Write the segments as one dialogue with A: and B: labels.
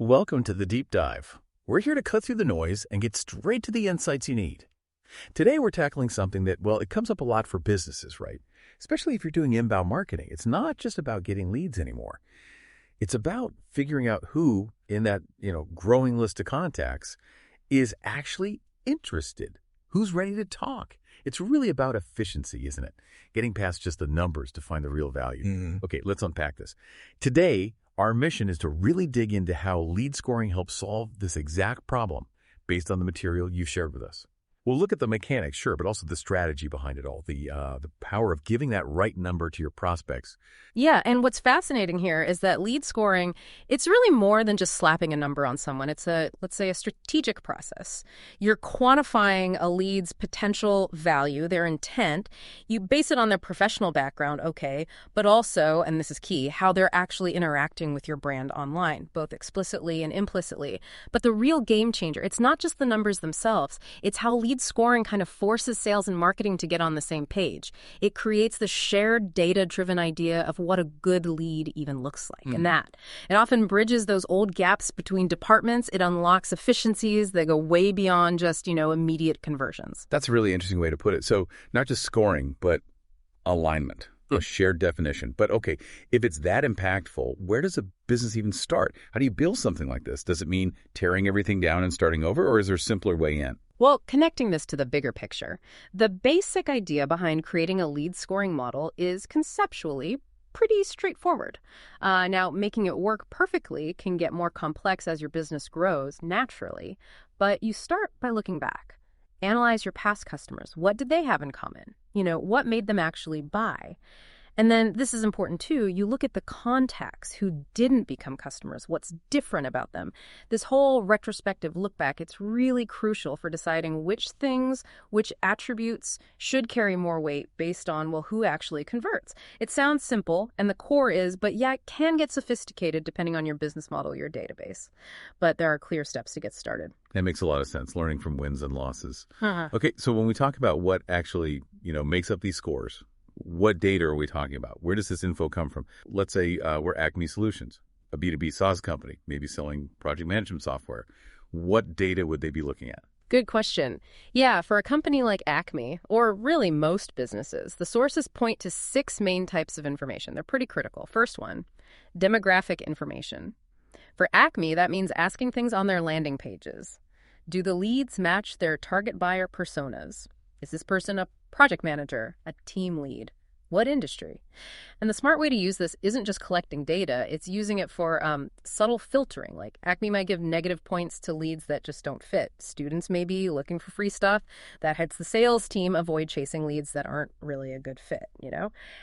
A: Welcome to the Deep Dive. We're here to cut through the noise and get straight to the insights you need. Today we're tackling something that, well, it comes up a lot for businesses, right? Especially if you're doing inbound marketing. It's not just about getting leads anymore. It's about figuring out who in that, growing list of contacts is actually interested. Who's ready to talk? It's really about efficiency, isn't it? Getting past just the numbers to find the real value. Okay, let's unpack this. Today, our mission is to really dig into how lead scoring helps solve this exact problem based on the material you've shared with us. We'll look at the mechanics, sure, but also the strategy behind it all, the power of giving that right number to your prospects.
B: Yeah, and what's fascinating here is that lead scoring, it's really more than just slapping a number on someone. It's let's say, a strategic process. You're quantifying a lead's potential value, their intent. You base it on their professional background, okay, but also, and this is key, how they're actually interacting with your brand online, both explicitly and implicitly. But the real game changer, it's not just the numbers themselves, it's how lead scoring kind of forces sales and marketing to get on the same page. It creates the shared data-driven idea of what a good lead even looks like. And that, it often bridges those old gaps between departments. It unlocks efficiencies that go way beyond just, immediate conversions.
C: That's a really interesting way to put it. So not just scoring, but alignment, a shared definition. But okay, if it's that impactful, where does a business even start? How do you build something like this? Does it mean tearing everything down and starting over, or is there a simpler way in?
B: Well, connecting this to the bigger picture, the basic idea behind creating a lead scoring model is conceptually pretty straightforward. Now, making it work perfectly can get more complex as your business grows naturally, but you start by looking back. Analyze your past customers. What did they have in common? What made them actually buy? And then, this is important too, you look at the contacts who didn't become customers, what's different about them. This whole retrospective look back, it's really crucial for deciding which things, which attributes should carry more weight based on, who actually converts. It sounds simple, and the core is, but yeah, it can get sophisticated depending on your business model, your database. But there are clear steps to get started.
C: That makes a lot of sense, learning from wins and losses. Okay, so when we talk about what actually, makes up these scores, what data are we talking about? Where does this info come from? Let's say we're Acme Solutions, a B2B SaaS company, maybe selling project management software. What data would they be looking at?
B: Good question. Yeah, for a company like Acme, or really most businesses, the sources point to 6 main types of information. They're pretty critical. First one, demographic information. For Acme, that means asking things on their landing pages. Do the leads match their target buyer personas? Is this person a project manager, a team lead? What industry? And the smart way to use this isn't just collecting data, it's using it for subtle filtering. Like Acme might give negative points to leads that just don't fit. Students may be looking for free stuff. That helps the sales team avoid chasing leads that aren't really a good fit,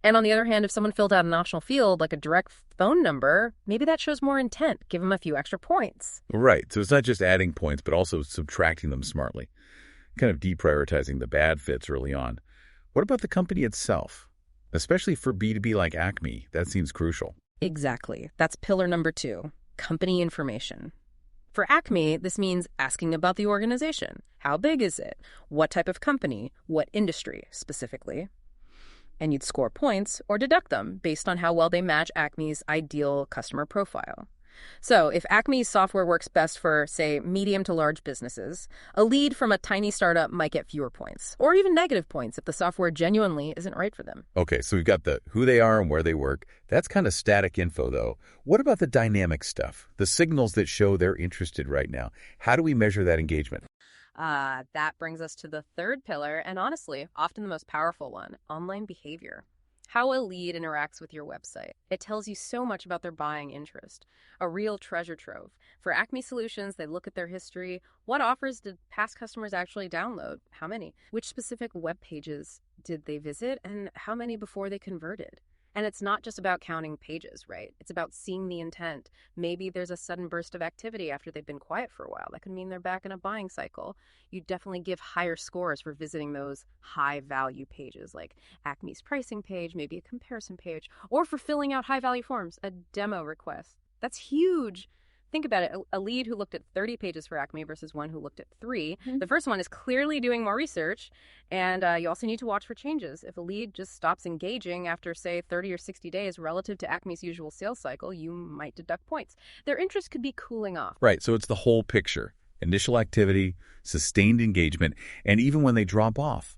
B: And on the other hand, if someone filled out an optional field, like a direct phone number, maybe that shows more intent. Give them a few extra points.
C: Right. So it's not just adding points, but also subtracting them smartly. Kind of deprioritizing the bad fits early on. What about the company itself? Especially for B2B like Acme, that seems crucial.
B: Exactly. That's pillar number 2, company information. For Acme, this means asking about the organization. How big is it? What type of company? What industry specifically? And you'd score points or deduct them based on how well they match Acme's ideal customer profile. So if Acme's software works best for, say, medium to large businesses, a lead from a tiny startup might get fewer points, or even negative points if the software genuinely isn't right for them.
C: Okay, so we've got the who they are and where they work. That's kind of static info, though. What about the dynamic stuff, the signals that show they're interested right now? How do we measure that engagement?
B: That brings us to the third pillar, and honestly, often the most powerful one, online behavior. How a lead interacts with your website. It tells you so much about their buying interest. A real treasure trove. For Acme Solutions, they look at their history. What offers did past customers actually download? How many? Which specific web pages did they visit? And how many before they converted? And it's not just about counting pages, right? It's about seeing the intent. Maybe there's a sudden burst of activity after they've been quiet for a while. That could mean they're back in a buying cycle. You definitely give higher scores for visiting those high-value pages, like Acme's pricing page, maybe a comparison page, or for filling out high-value forms, a demo request. That's huge Think about it. A lead who looked at 30 pages for Acme versus one who looked at 3. The first one is clearly doing more research, and you also need to watch for changes. If a lead just stops engaging after, say, 30 or 60 days relative to Acme's usual sales cycle, you might deduct points. Their interest could be cooling off.
C: Right, so it's the whole picture. Initial activity, sustained engagement, and even when they drop off.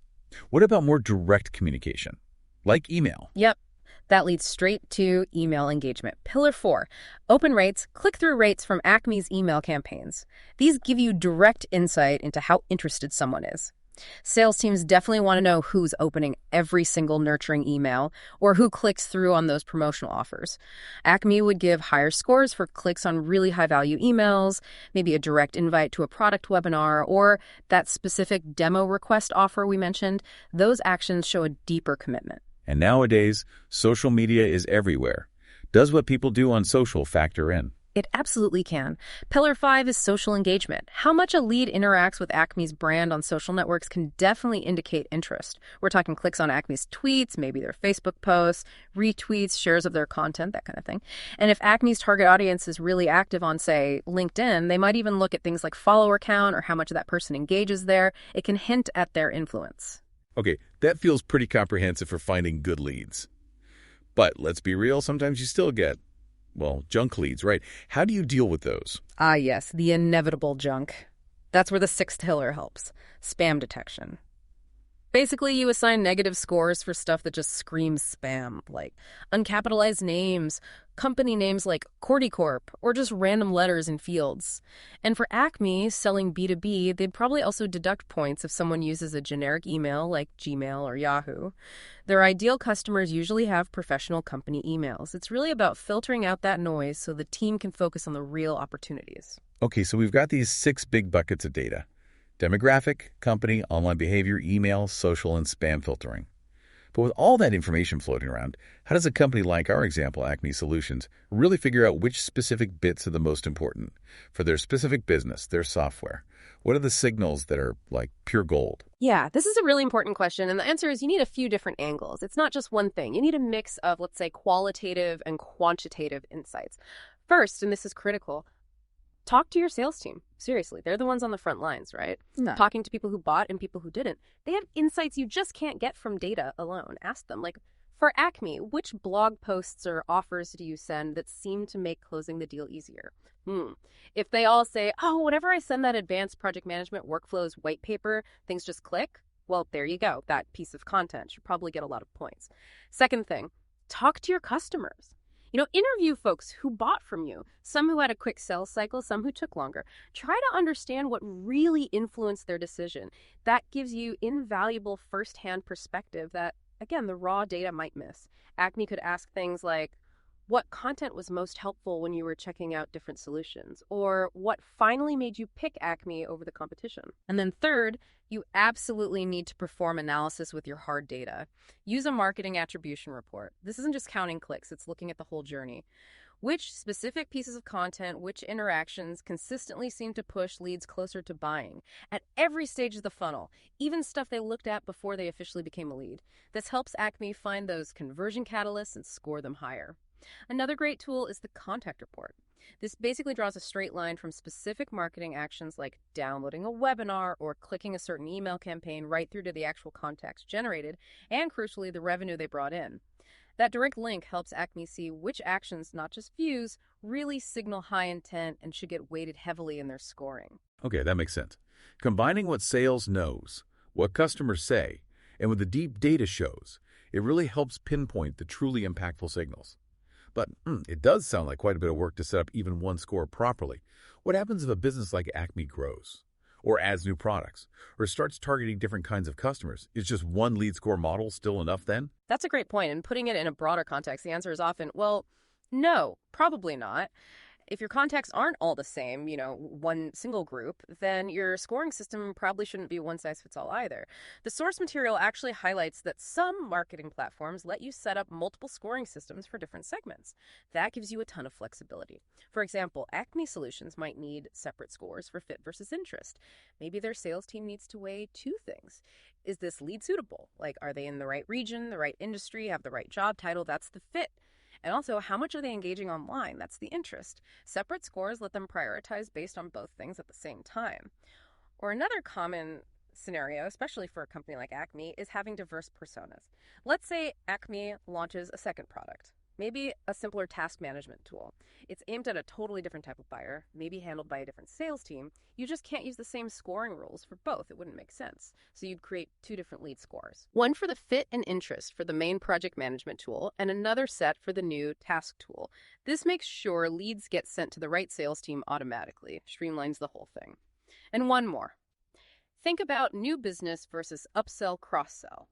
C: What about more direct communication, like email?
B: Yep. That leads straight to email engagement. Pillar 4, open rates, click-through rates from Acme's email campaigns. These give you direct insight into how interested someone is. Sales teams definitely want to know who's opening every single nurturing email or who clicks through on those promotional offers. Acme would give higher scores for clicks on really high-value emails, maybe a direct invite to a product webinar, or that specific demo request offer we mentioned. Those actions show a deeper commitment.
C: And nowadays, social media is everywhere. Does what people do on social factor in?
B: It absolutely can. Pillar 5 is social engagement. How much a lead interacts with Acme's brand on social networks can definitely indicate interest. We're talking clicks on Acme's tweets, maybe their Facebook posts, retweets, shares of their content, that kind of thing. And if Acme's target audience is really active on, say, LinkedIn, they might even look at things like follower count or how much that person engages there. It can hint at their influence.
C: Okay, that feels pretty comprehensive for finding good leads. But let's be real, sometimes you still get, junk leads, right? How do you deal with those?
B: Ah, yes, the inevitable junk. That's where the 6th pillar helps. Spam detection. Basically, you assign negative scores for stuff that just screams spam, like uncapitalized names, company names like Cordycorp, or just random letters in fields. And for Acme, selling B2B, they'd probably also deduct points if someone uses a generic email like Gmail or Yahoo. Their ideal customers usually have professional company emails. It's really about filtering out that noise so the team can focus on the real opportunities.
C: Okay, so we've got these 6 big buckets of data. Demographic, company, online behavior, email, social, and spam filtering. But with all that information floating around, how does a company like our example, Acme Solutions, really figure out which specific bits are the most important for their specific business, their software? What are the signals that are like pure gold?
B: Yeah, this is a really important question, and the answer is you need a few different angles. It's not just one thing. You need a mix of, let's say, qualitative and quantitative insights. First, and this is critical, talk to your sales team. Seriously, they're the ones on the front lines, right?
D: No.
B: Talking to people who bought and people who didn't. They have insights you just can't get from data alone. Ask them, like, for Acme, which blog posts or offers do you send that seem to make closing the deal easier? If they all say, whenever I send that advanced project management workflows white paper, things just click, well, there you go. That piece of content should probably get a lot of points. Second thing, talk to your customers. Interview folks who bought from you, some who had a quick sales cycle, some who took longer. Try to understand what really influenced their decision. That gives you invaluable firsthand perspective that, again, the raw data might miss. Acme could ask things like, what content was most helpful when you were checking out different solutions? Or what finally made you pick Acme over the competition? And then third, you absolutely need to perform analysis with your hard data. Use a marketing attribution report. This isn't just counting clicks, it's looking at the whole journey. Which specific pieces of content, which interactions consistently seem to push leads closer to buying at every stage of the funnel, even stuff they looked at before they officially became a lead. This helps Acme find those conversion catalysts and score them higher. Another great tool is the contact report. This basically draws a straight line from specific marketing actions like downloading a webinar or clicking a certain email campaign right through to the actual contacts generated and, crucially, the revenue they brought in. That direct link helps Acme see which actions, not just views, really signal high intent and should get weighted heavily in their scoring.
C: Okay, that makes sense. Combining what sales knows, what customers say, and what the deep data shows, it really helps pinpoint the truly impactful signals. But it does sound like quite a bit of work to set up even one score properly. What happens if a business like Acme grows, or adds new products, or starts targeting different kinds of customers? Is just one lead score model still enough then?
B: That's a great point, and putting it in a broader context, the answer is often, well, no, probably not. If your contacts aren't all the same, one single group, then your scoring system probably shouldn't be one size fits all either. The source material actually highlights that some marketing platforms let you set up multiple scoring systems for different segments. That gives you a ton of flexibility. For example, Acme Solutions might need separate scores for fit versus interest. Maybe their sales team needs to weigh 2 things. Is this lead suitable? Like, are they in the right region, the right industry, have the right job title? That's the fit. And also, how much are they engaging online? That's the interest. Separate scores let them prioritize based on both things at the same time. Or another common scenario, especially for a company like Acme, is having diverse personas. Let's say Acme launches a second product, maybe a simpler task management tool. It's aimed at a totally different type of buyer, maybe handled by a different sales team. You just can't use the same scoring rules for both. It wouldn't make sense. So you'd create two different lead scores. One for the fit and interest for the main project management tool, and another set for the new task tool. This makes sure leads get sent to the right sales team automatically, streamlines the whole thing. And one more. Think about new business versus upsell, cross-sell.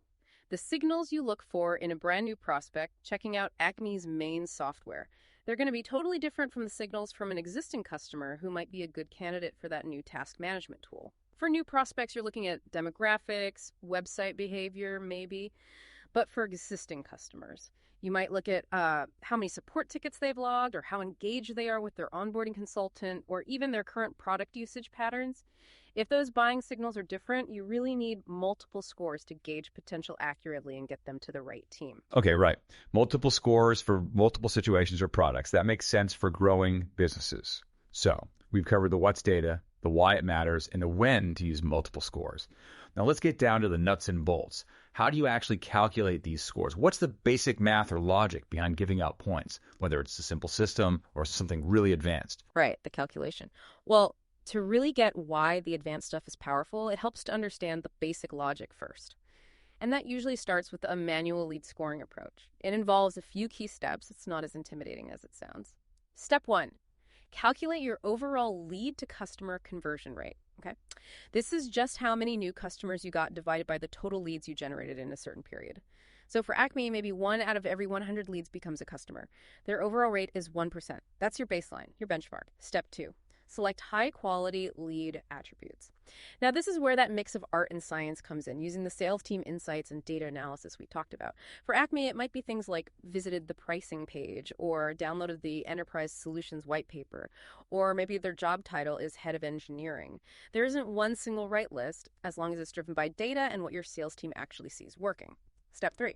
B: The signals you look for in a brand new prospect checking out Acme's main software. They're going to be totally different from the signals from an existing customer who might be a good candidate for that new task management tool. For new prospects, you're looking at demographics, website behavior, maybe. But for existing customers, you might look at how many support tickets they've logged or how engaged they are with their onboarding consultant or even their current product usage patterns. If those buying signals are different, you really need multiple scores to gauge potential accurately and get them to the right team.
D: Okay, right. Multiple scores for multiple situations or products. That makes sense for growing businesses. So we've covered the what's data, the why it matters, and the when to use multiple scores. Now let's get down to the nuts and bolts. How do you actually calculate these scores? What's the basic math or logic behind giving out points, whether it's a simple system or something really advanced?
B: Right, the calculation. Well, to really get why the advanced stuff is powerful, it helps to understand the basic logic first. And that usually starts with a manual lead scoring approach. It involves a few key steps. It's not as intimidating as it sounds. Step 1, calculate your overall lead to customer conversion rate. Okay, this is just how many new customers you got divided by the total leads you generated in a certain period. So for Acme, maybe 1 out of every 100 leads becomes a customer. Their overall rate is 1%. That's your baseline, your benchmark. Step 2, select high-quality lead attributes. Now, this is where that mix of art and science comes in, using the sales team insights and data analysis we talked about. For Acme, it might be things like visited the pricing page or downloaded the enterprise solutions white paper, or maybe their job title is head of engineering. There isn't one single right list as long as it's driven by data and what your sales team actually sees working. Step 3.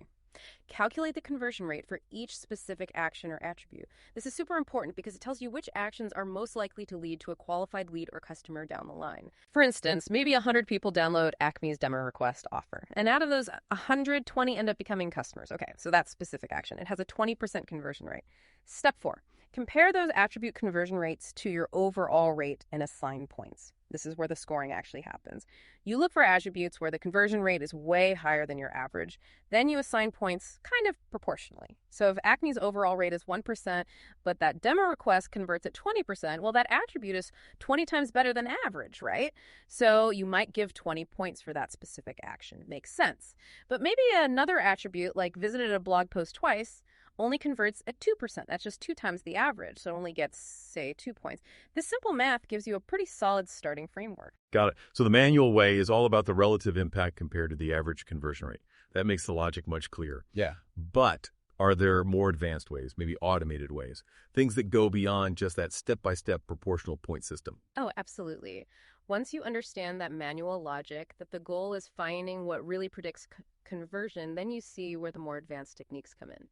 B: Calculate the conversion rate for each specific action or attribute. This is super important because it tells you which actions are most likely to lead to a qualified lead or customer down the line. For instance, maybe 100 people download Acme's demo request offer, and out of those 120 end up becoming customers. Okay, so that's specific action. It has a 20% conversion rate. Step 4, compare those attribute conversion rates to your overall rate and assign points. This is where the scoring actually happens. You look for attributes where the conversion rate is way higher than your average. Then you assign points kind of proportionally. So if Acme's overall rate is 1%, but that demo request converts at 20%, well, that attribute is 20 times better than average, right? So you might give 20 points for that specific action. Makes sense. But maybe another attribute, like visited a blog post twice, only converts at 2%. That's just 2 times the average, so it only gets, say, 2 points. This simple math gives you a pretty solid starting framework.
C: Got it. So the manual way is all about the relative impact compared to the average conversion rate. That makes the logic much clearer.
D: Yeah.
C: But are there more advanced ways, maybe automated ways, things that go beyond just that step-by-step proportional point system?
B: Oh, absolutely. Once you understand that manual logic, that the goal is finding what really predicts conversion, then you see where the more advanced techniques come in.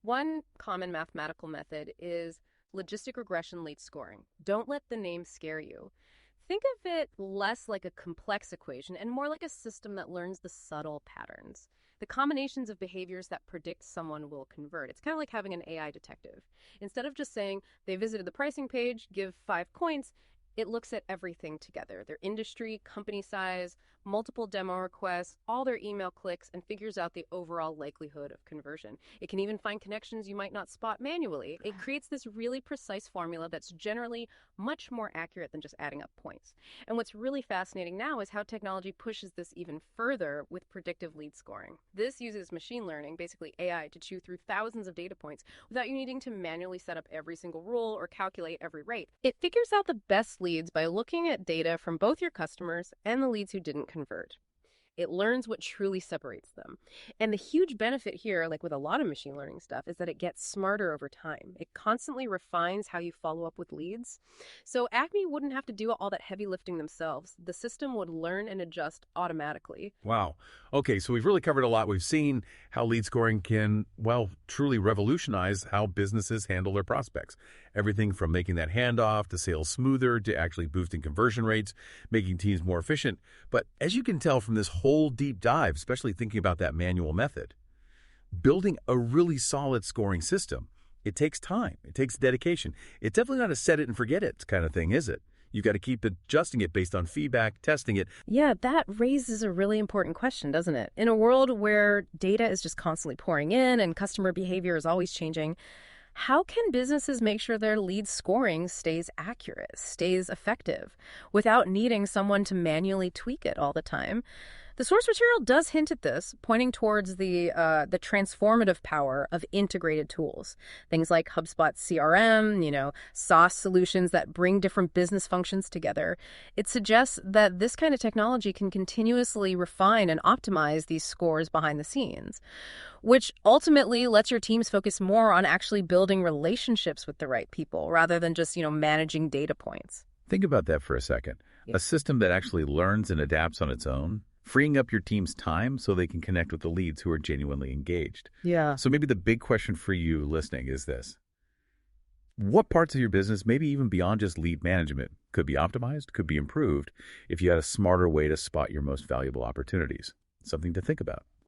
B: One common mathematical method is logistic regression lead scoring. Don't let the name scare you. Think of it less like a complex equation and more like a system that learns the subtle patterns, the combinations of behaviors that predict someone will convert. It's kind of like having an AI detective. Instead of just saying they visited the pricing page, give 5 points, it looks at everything together, their industry, company size, multiple demo requests, all their email clicks, and figures out the overall likelihood of conversion. It can even find connections you might not spot manually. It creates this really precise formula that's generally much more accurate than just adding up points. And what's really fascinating now is how technology pushes this even further with predictive lead scoring. This uses machine learning, basically AI, to chew through thousands of data points without you needing to manually set up every single rule or calculate every rate. It figures out the best leads by looking at data from both your customers and the leads who didn't convert. It learns what truly separates them. And the huge benefit here, like with a lot of machine learning stuff, is that it gets smarter over time. It constantly refines how you follow up with leads. So Acme wouldn't have to do all that heavy lifting themselves. The system would learn and adjust automatically.
A: Wow. Okay, so we've really covered a lot. We've seen how lead scoring can, well, truly revolutionize how businesses handle their prospects. Everything from making that handoff to sales smoother to actually boosting conversion rates, making teams more efficient. But as you can tell from this whole deep dive, especially thinking about that manual method, building a really solid scoring system, it takes time. It takes dedication. It's definitely not a set it and forget it kind of thing, is it? You've got to keep adjusting it based on feedback, testing it.
B: Yeah, that raises a really important question, doesn't it? In a world where data is just constantly pouring in and customer behavior is always changing, how can businesses make sure their lead scoring stays accurate, stays effective, without needing someone to manually tweak it all the time? The source material does hint at this, pointing towards the transformative power of integrated tools. Things like HubSpot's CRM, SaaS solutions that bring different business functions together. It suggests that this kind of technology can continuously refine and optimize these scores behind the scenes, which ultimately lets your teams focus more on actually building relationships with the right people rather than just, managing data points.
A: Think about that for a second.
B: Yeah.
A: A system that actually learns and adapts on its own, freeing up your team's time so they can connect with the leads who are genuinely engaged.
B: Yeah.
A: So maybe the big question for you listening is this. What parts of your business, maybe even beyond just lead management, could be optimized, could be improved if you had a smarter way to spot your most valuable opportunities? Something to think about.